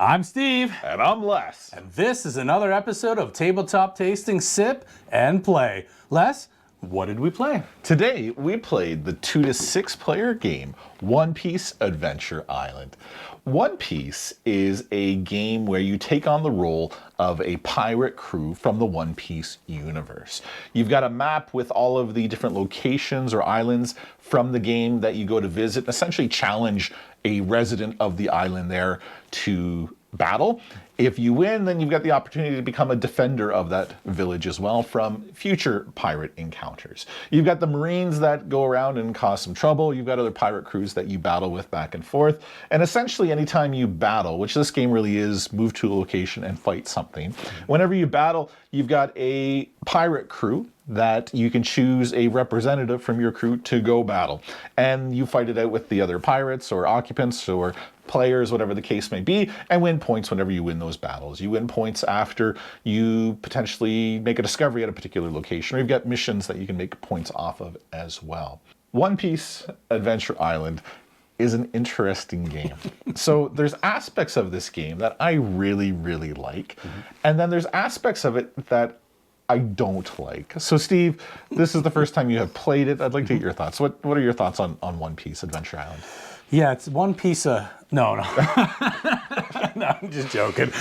I'm Steve. And I'm Les. And this is another episode of Tabletop Tasting, Sip, and Play. Les, what did we play? Today, we played the 2 to 6 player game, One Piece Adventure Island. One Piece is a game where you take on the role of a pirate crew from the One Piece universe. You've got a map with all of the different locations or islands from the game that you go to visit, and essentially challenge a resident of the island there to battle. If you win, then you've got the opportunity to become a defender of that village as well from future pirate encounters. You've got the Marines that go around and cause some trouble. You've got other pirate crews that you battle with back and forth. And essentially anytime you battle, which this game really is move to a location and fight something, whenever you battle, you've got a pirate crew that you can choose a representative from your crew to go battle. And you fight it out with the other pirates or occupants or players, whatever the case may be, and win points whenever you win those battles. You win points after you potentially make a discovery at a particular location, or you've got missions that you can make points off of as well. One Piece Adventure Island is an interesting game. So there's aspects of this game that I really, really like, and then there's aspects of it that I don't like. So Steve, this is the first time you have played it. I'd like to get your thoughts. What are your thoughts on One Piece Adventure Island? Yeah, it's one piece of... No. No, I'm just joking.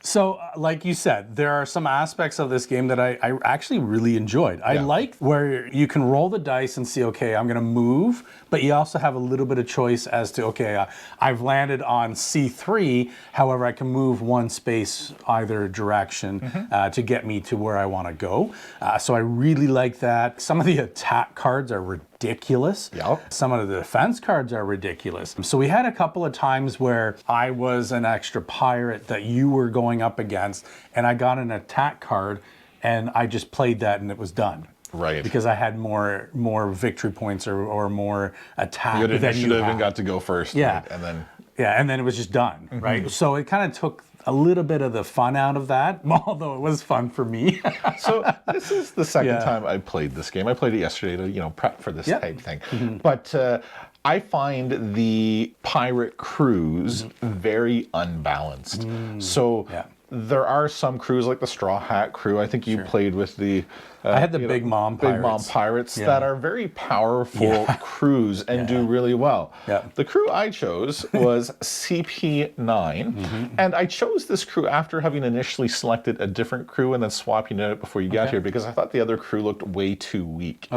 So, like you said, there are some aspects of this game that I actually really enjoyed. I like where you can roll the dice and see, okay, I'm going to move, but you also have a little bit of choice as to, okay, I've landed on C3, however, I can move one space either direction to get me to where I want to go. So I really like that. Some of the attack cards are ridiculous. Yep. Some of the defense cards are ridiculous. So we had a couple of times where I was an extra pirate that you were going up against, and I got an attack card, and I just played that, and it was done. Right. Because I had more victory points or more attack. You had than initiative you had. and got to go first. Yeah. Right? And then... Yeah, and then it was just done, right? So it kind of took a little bit of the fun out of that, although it was fun for me. So this is the second time I played this game. I played it yesterday to, prep for this type thing. But I find the pirate crews very unbalanced. So there are some crews like the Straw Hat crew. I think you played with the... I had the Big Mom Pirates. Big Mom Pirates that are very powerful crews and do really well. The crew I chose was CP9, and I chose this crew after having initially selected a different crew and then swapping it out before you got here because I thought the other crew looked way too weak.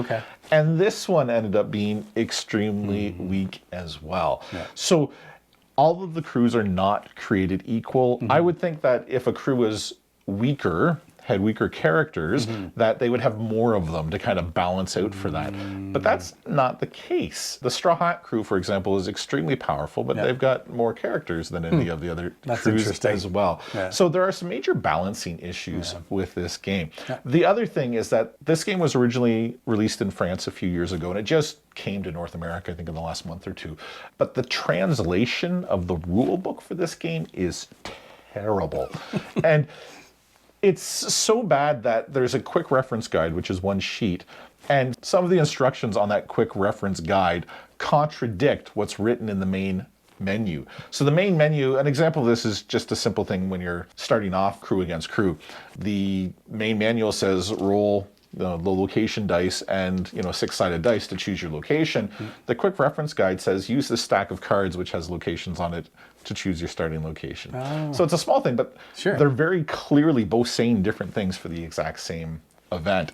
And this one ended up being extremely weak as well. So all of the crews are not created equal. I would think that if a crew was weaker, had weaker characters, that they would have more of them to kind of balance out for that. But that's not the case. The Straw Hat crew, for example, is extremely powerful, but they've got more characters than any of the other crews as well. So there are some major balancing issues with this game. The other thing is that this game was originally released in France a few years ago, and it just came to North America, I think, in the last month or two. But the translation of the rule book for this game is terrible. And it's so bad that there's a quick reference guide, which is one sheet, and some of the instructions on that quick reference guide contradict what's written in the main menu. So the main menu, an example of this is just a simple thing when you're starting off crew against crew. The main manual says roll the location dice and 6-sided dice to choose your location. The quick reference guide says use this stack of cards which has locations on it to choose your starting location. So it's a small thing, but they're very clearly both saying different things for the exact same event.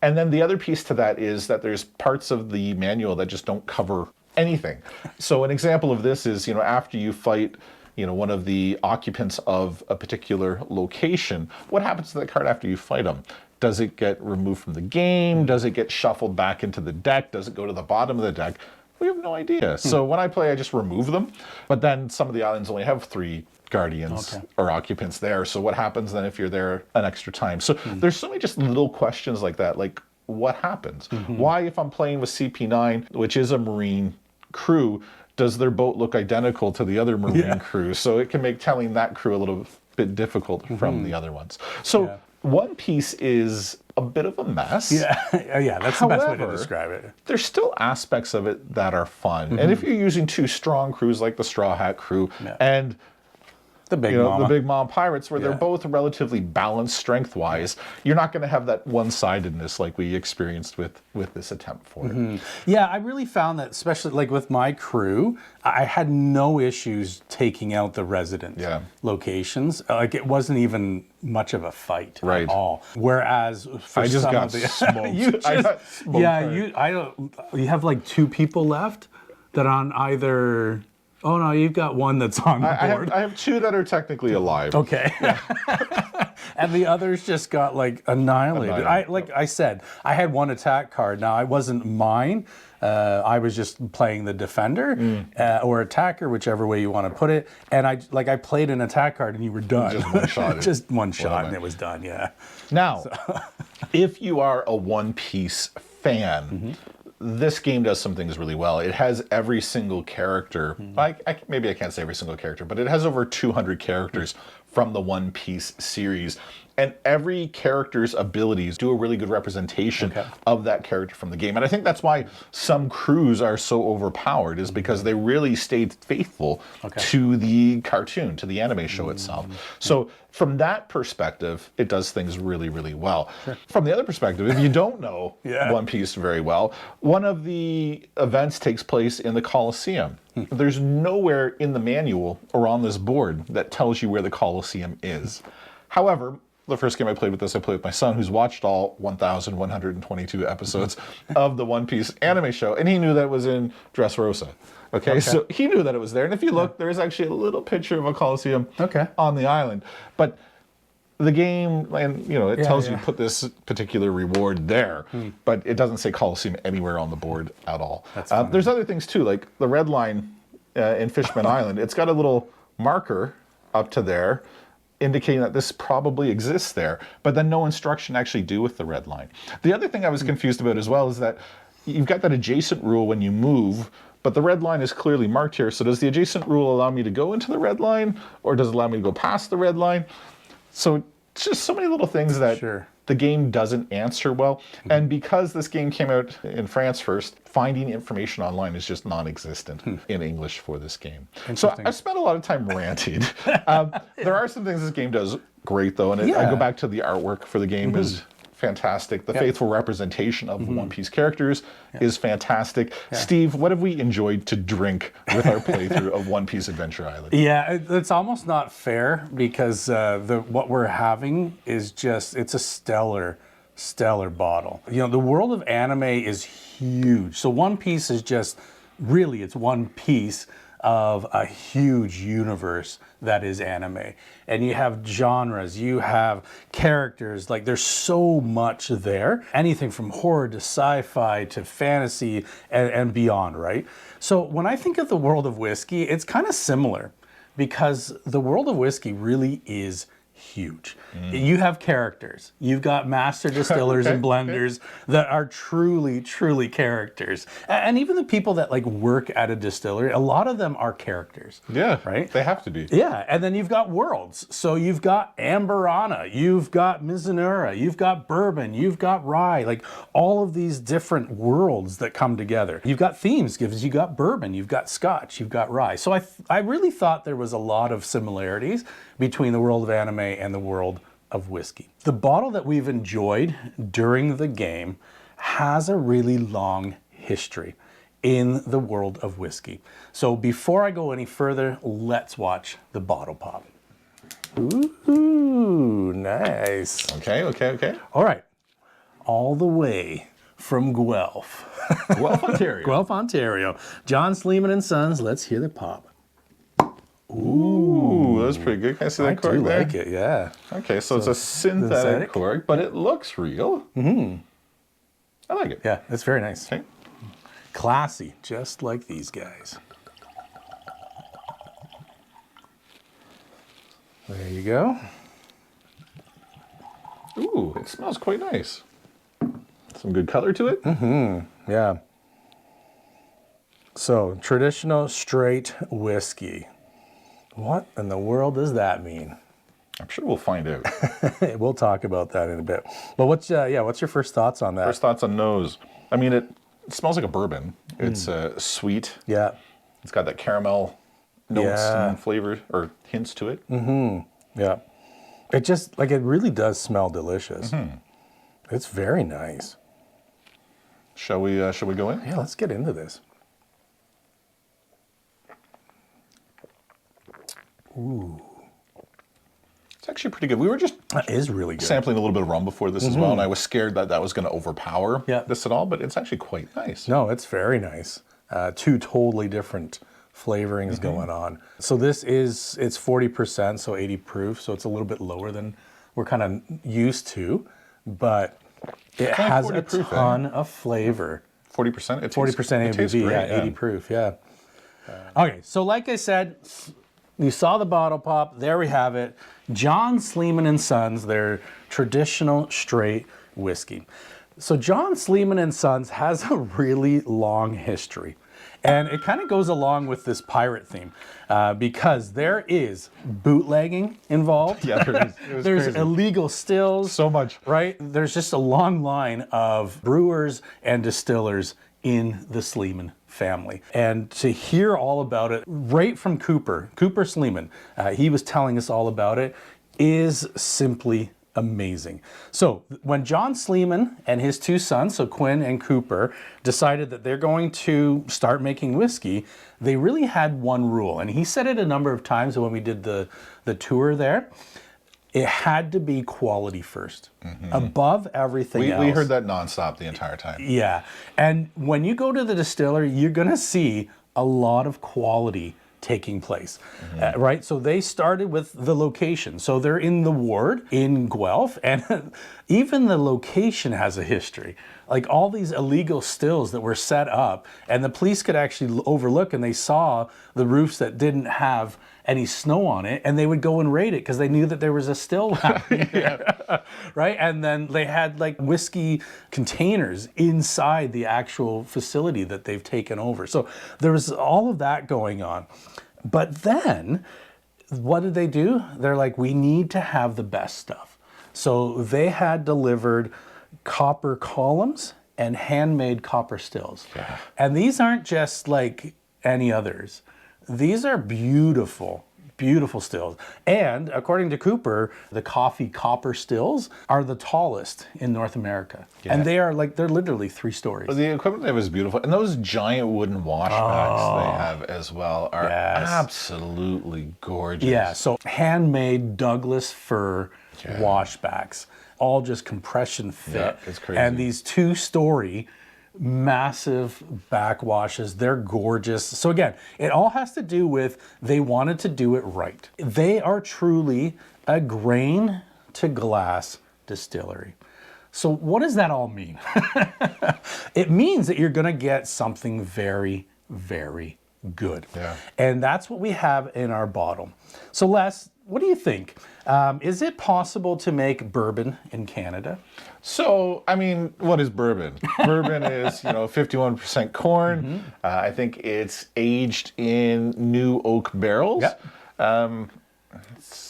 And then the other piece to that is that there's parts of the manual that just don't cover anything. So an example of this is, after you fight one of the occupants of a particular location, what happens to that card after you fight them? Does it get removed from the game? Does it get shuffled back into the deck? Does it go to the bottom of the deck? We have no idea. So when I play, I just remove them. But then some of the islands only have 3 guardians or occupants there. So what happens then if you're there an extra time? So there's so many just little questions like that. Like, what happens? Why, if I'm playing with CP9, which is a Marine crew, does their boat look identical to the other Marine crew? So it can make telling that crew a little bit difficult from the other ones. So One Piece is a bit of a mess. That's the best way to describe it. There's still aspects of it that are fun. And if you're using 2 strong crews like the Straw Hat crew, and The big the mama. big mom pirates, where they're both relatively balanced strength-wise. You're not going to have that one-sidedness like we experienced with this attempt for it. Yeah, I really found that, especially like with my crew, I had no issues taking out the resident locations. Like it wasn't even much of a fight at all. Whereas for I just some got of the, smoked. I got smoked. You have like 2 people left that on either. Oh no, you've got one that's on the board. I have 2 that are technically alive. Okay. And the others just got like annihilated. Like I said, I had 1 attack card. Now it wasn't mine. I was just playing the defender or attacker, whichever way you want to put it. And I played an attack card and you were done. Just one shot. Just one shot and it was done. Yeah. Now, if you are a One Piece fan, this game does some things really well. It has every single character. Maybe I can't say every single character, but it has over 200 characters from the One Piece series. And every character's abilities do a really good representation of that character from the game. And I think that's why some crews are so overpowered, is because they really stayed faithful to the cartoon, to the anime show itself. So from that perspective, it does things really, really well. From the other perspective, if you don't know One Piece very well, one of the events takes place in the Colosseum. There's nowhere in the manual or on this board that tells you where the Colosseum is. However, the first game I played with this, I played with my son, who's watched all 1,122 episodes of the One Piece anime show, and he knew that it was in Dressrosa. Okay, so he knew that it was there. And if you look, there is actually a little picture of a Colosseum on the island. But the game, and it tells you put this particular reward there, but it doesn't say Colosseum anywhere on the board at all. There's other things too, like the red line in Fishman Island. It's got a little marker up to there, indicating that this probably exists there, but then no instruction actually do with the red line. The other thing I was confused about as well is that you've got that adjacent rule when you move, but the red line is clearly marked here. So does the adjacent rule allow me to go into the red line, or does it allow me to go past the red line? So it's just so many little things that the game doesn't answer well. And because this game came out in France first, finding information online is just non-existent in English for this game. So I've spent a lot of time ranting. There are some things this game does great, though, and I go back to the artwork for the game is fantastic. The faithful representation of One Piece characters is fantastic. Steve, what have we enjoyed to drink with our playthrough of One Piece Adventure Island? Yeah, it's almost not fair because what we're having is it's a stellar bottle. The world of anime is huge. So One Piece is just really, it's one piece of a huge universe that is anime. And you have genres, you have characters, like there's so much there. Anything from horror to sci-fi to fantasy and beyond, right? So when I think of the world of whiskey, it's kind of similar because the world of whiskey really is huge. You have characters. You've got master distillers and blenders that are truly, truly characters. And even the people that work at a distillery, a lot of them are characters. Yeah, right? They have to be. Yeah, and then you've got worlds. So you've got Amberana, you've got Mizunara, you've got bourbon, you've got rye, all of these different worlds that come together. You've got themes, because you've got bourbon, you've got scotch, you've got rye. So I really thought there was a lot of similarities between the world of anime and the world of whiskey. The bottle that we've enjoyed during the game has a really long history in the world of whiskey. So before I go any further, let's watch the bottle pop. Ooh, nice. Okay. All right, all the way from Guelph. Guelph, Ontario. Guelph, Ontario. John Sleeman Sons, let's hear the pop. Ooh, that was pretty good. Can I see that cork there? I do like it, yeah. Okay, so it's a synthetic cork, but it looks real. I like it. Yeah, it's very nice. Okay. Classy, just like these guys. There you go. Ooh, it smells quite nice. Some good color to it. Yeah. So, traditional straight whiskey. What in the world does that mean? I'm sure we'll find out. We'll talk about that in a bit. But what's your first thoughts on that? First thoughts on nose. I mean, it smells like a bourbon. It's sweet. Yeah. It's got that caramel notes and flavor or hints to it. Yeah. It just, like, it really does smell delicious. It's very nice. Shall we go in? Yeah, let's get into this. Ooh. It's actually pretty good. We were just that is really good. Sampling a little bit of rum before this as well, and I was scared that that was going to overpower Yeah. this at all, but it's actually quite nice. No, it's very nice. Two totally different flavorings going on. So this is, it's 40%, so 80 proof, so it's a little bit lower than we're kind of used to, but it has a ton of flavor. 40%? 40% ABV, yeah, 80 proof, yeah. Okay, so like I said, you saw the bottle pop. There we have it. John Sleeman Sons, their traditional straight whiskey. So John Sleeman Sons has a really long history. And it kind of goes along with this pirate theme because there is bootlegging involved. Yeah, there is. There's crazy. illegal stills. So much. Right? There's just a long line of brewers and distillers in the Sleeman family. And to hear all about it right from Cooper Sleeman, he was telling us all about it, is simply amazing. So when John Sleeman and his two sons, so Quinn and Cooper, decided that they're going to start making whiskey, they really had one rule. And he said it a number of times when we did the tour there. It had to be quality first, above everything else. We heard that nonstop the entire time. Yeah. And when you go to the distillery, you're going to see a lot of quality taking place, right? So they started with the location. So they're in the ward in Guelph, and even the location has a history. Like all these illegal stills that were set up, and the police could actually overlook, and they saw the roofs that didn't have any snow on it, and they would go and raid it because they knew that there was a still happening there, right? And then they had like whiskey containers inside the actual facility that they've taken over. So there was all of that going on. But then, what did they do? They're like, we need to have the best stuff. So they had delivered copper columns and handmade copper stills. Yeah. And these aren't just like any others. These are beautiful, beautiful stills. And according to Cooper, the coffee copper stills are the tallest in North America. Yeah. And they are like, they're literally 3 stories. Well, the equipment there was beautiful. And those giant wooden washbacks they have as well are absolutely gorgeous. Yeah, so handmade Douglas fir washbacks, all just compression fit. Yeah, it's crazy. And these 2-story massive backwashes, they're gorgeous. So again, it all has to do with they wanted to do it right. They are truly a grain to glass distillery. So what does that all mean? It means that you're going to get something very, very good. Yeah. And that's what we have in our bottle. So Les, what do you think? Is it possible to make bourbon in Canada? So, I mean, what is bourbon? Bourbon is, 51% corn. I think it's aged in new oak barrels. Yep.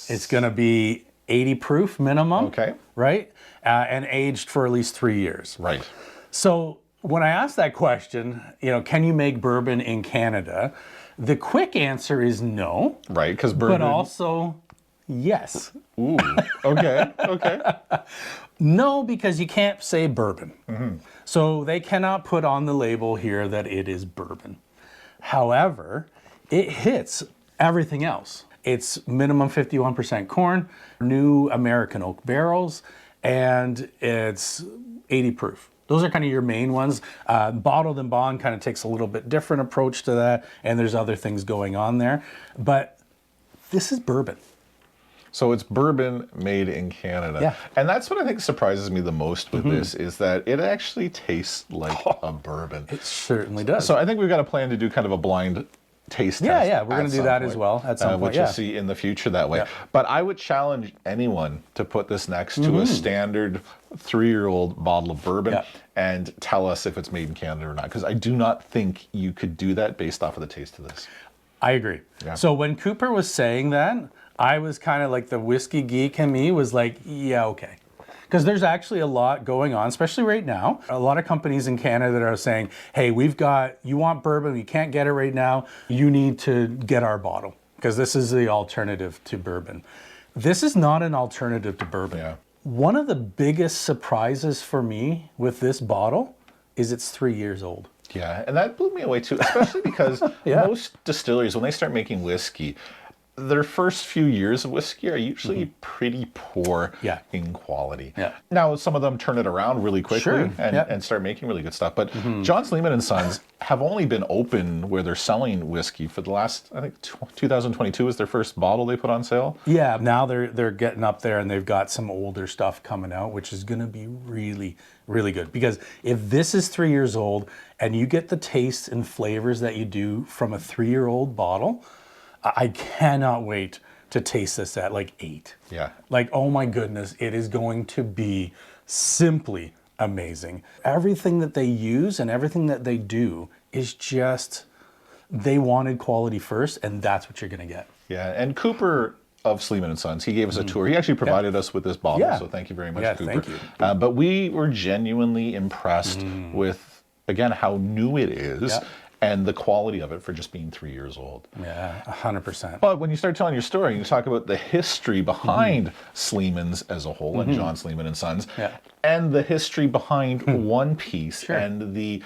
It's going to be 80 proof minimum. Okay. Right? And aged for at least 3 years. Right. So when I asked that question, can you make bourbon in Canada? The quick answer is no. Right, because bourbon... But also, yes. Ooh, okay. No, because you can't say bourbon. So they cannot put on the label here that it is bourbon. However, it hits everything else. It's minimum 51% corn, new American oak barrels, and it's 80 proof. Those are kind of your main ones. Bottled and bond kind of takes a little bit different approach to that, and there's other things going on there. But this is bourbon. So it's bourbon made in Canada. Yeah. And that's what I think surprises me the most with this, is that it actually tastes like a bourbon. It certainly does. So I think we've got a plan to do kind of a blind taste test. Yeah, we're going to do that as well at some point. Which you'll see in the future that way. Yeah. But I would challenge anyone to put this next to a standard 3-year-old bottle of bourbon and tell us if it's made in Canada or not. Because I do not think you could do that based off of the taste of this. I agree. Yeah. So when Cooper was saying that, I was kind of like the whiskey geek in me was like, yeah, okay. Because there's actually a lot going on, especially right now. A lot of companies in Canada that are saying, hey, you want bourbon, you can't get it right now, you need to get our bottle, because this is the alternative to bourbon. This is not an alternative to bourbon. Yeah. One of the biggest surprises for me with this bottle is it's 3 years old. Yeah, and that blew me away too, especially because most distilleries, when they start making whiskey, their first few years of whiskey are usually pretty poor in quality. Yeah. Now, some of them turn it around really quickly and start making really good stuff. But John Sleeman and Sons have only been open where they're selling whiskey for the last, I think 2022 was their first bottle they put on sale. Yeah, now they're getting up there and they've got some older stuff coming out, which is going to be really, really good. Because if this is 3 years old and you get the tastes and flavors that you do from a 3-year-old bottle, I cannot wait to taste this at like 8. Yeah. Like, oh my goodness, it is going to be simply amazing. Everything that they use and everything that they do is just, they wanted quality first, and that's what you're going to get. Yeah, and Cooper of Sleeman Sons, he gave us a tour. He actually provided us with this bottle, so thank you very much, Cooper. Thank you. But we were genuinely impressed with, again, how new it is. And the quality of it for just being 3 years old. Yeah, 100%. But when you start telling your story, you talk about the history behind Sleeman's as a whole, and John Sleeman and Sons, and the history behind One Piece and the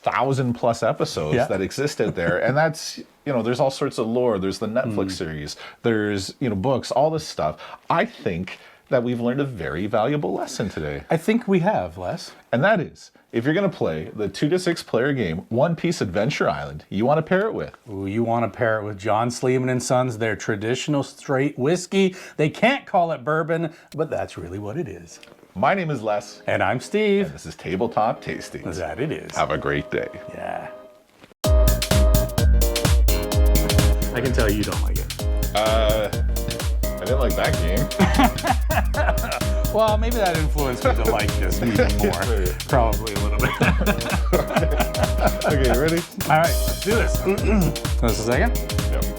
1,000+ episodes that exist out there. And that's, there's all sorts of lore. There's the Netflix series. There's, books, all this stuff. I think that we've learned a very valuable lesson today. I think we have, Les. And that is, if you're going to play the 2 to 6 player game, One Piece Adventure Island, you want to pair it with? Ooh, you want to pair it with John Sleeman and Sons, their traditional straight whiskey. They can't call it bourbon, but that's really what it is. My name is Les. And I'm Steve. And this is Tabletop Tastings. That it is. Have a great day. Yeah. I can tell you don't like it. I didn't like that game. Well, maybe that influenced me to like this even more. Probably a little bit. Okay, you ready? All right, let's do this. Just a second. Yep.